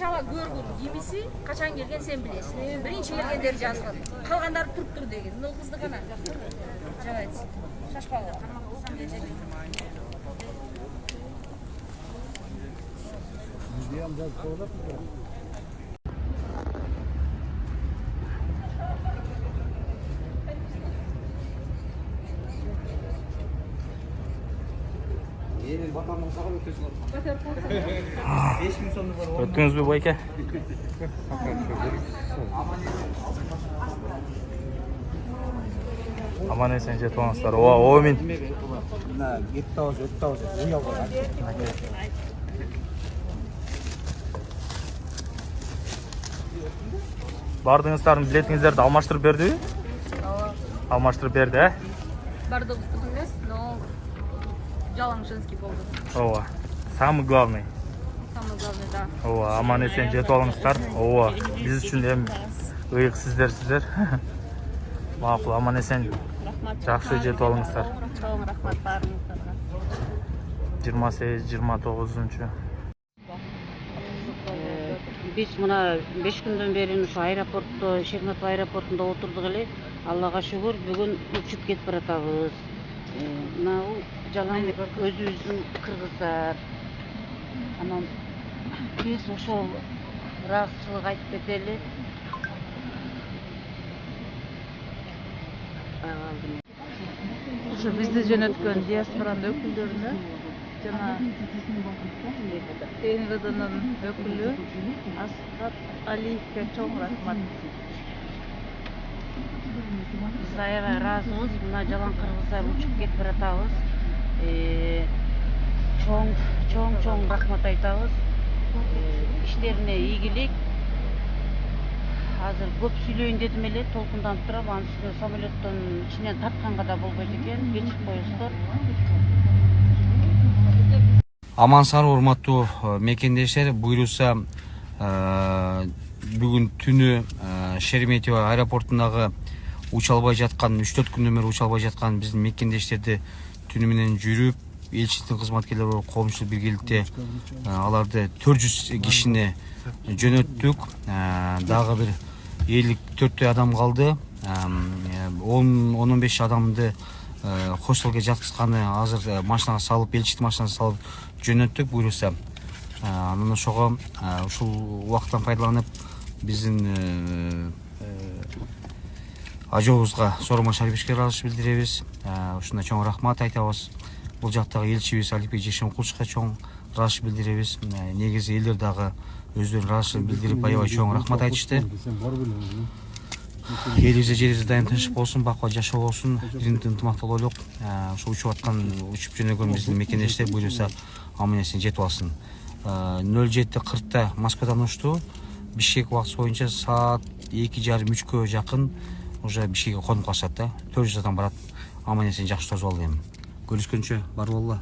чала көргүн кимиси качан келген сен билесиң. Биринчи келгендер жазган. Калгандары туруп тур деген. Мына кызды гана. Жарайт. Шашпагы. Öttünüz mü bu eke? Aman esen jet olmazlar. O min. Bardığınızların biletinizdерди алмаштырып берди? Ооба. Алмаштырып берди, э? Бардыгыбыздыкы эмес, но жалаң женский болду. Ооба. Самый главный. Самое главное, да. Ооба, аман эсен жетип алыңыздар. Ооба. Биз үчүн эми ыйык сиздер. Макул, аман эсен жакшы жетип алыңыздар. Чоң рахмат баарыңыздарга. 28-29. Biz mına 5 günden beri şu aeroportda, Şermatov aeroportunda oturduk ele. Allah'a şükür bugün uçup ketip baratабыз. Mına jalan özübüzdүн kırgızlar. Anam biz ошол ырахчылык айтып кетели. Ошо бизди жөнөткөн диаспоранын өкүлдөрүнө жана ТНВДнын өкүлү Асхат Алиевке чоң рахмат. Biz aябай ыраазыбыз. Мына жалан кыргыздар учуп кетип баратабыз. Чоң рахмат айтабыз. İşlerine ийгилик. Азыр көп сүйлөйүн дедим эле, толкунданып турам. Анын үстүнө самолеттон ичинен тартканга да болбойт экен. Кечирип коесуздар. Aman sağ урматтуу мекендештер, буйруса бүгүн түнү Шереметьево аэропортундагы уча албай жаткан 3-4 күндөн бери уча албай жаткан биздин мекендештерди түнү менен жүрүп, элчиликтин кызматкерлери болуп коомчулук биргеликте аларды 400 кишини жөнөттүк. Дагы бир 54 адам калды. 10-15 адамды хостелге жаткызганы азыр машинага салып, элчиликтин машинасына салып жөнөттүк буйруса. Анан ошого ушул убакыттан пайдаланып биздин ажообузга Сооронбай Шариповичке ыраазычылык билдиребиз. Ушундай чоң рахмат айтабыз. Бул жактагы элчибиз Аликбек Жекшенкуловичка чоң ыраазычылык билдиребиз. Негизи элдер дагы өздөрүнүн ыраазычылыгын билдирип аябай чоң рахмат айтышты. Элибизде жерибизде дайым тынчтык болсун, бакубат жашоо болсун, биринтип ынтымактуулук. Ошо учуп аткан, учуп жөнөгөн биздин мекендештер буйруса аман эсен жетип алсын. 07:40 Москвадан учту. Бишкек убактысы боюнча саат 2:30-3кө жакын уже Бишкекке конуп калышат да. 400 адам барат. Аман эсен жакшы тосуп алды эми. Көрүшкөнчө бар болла.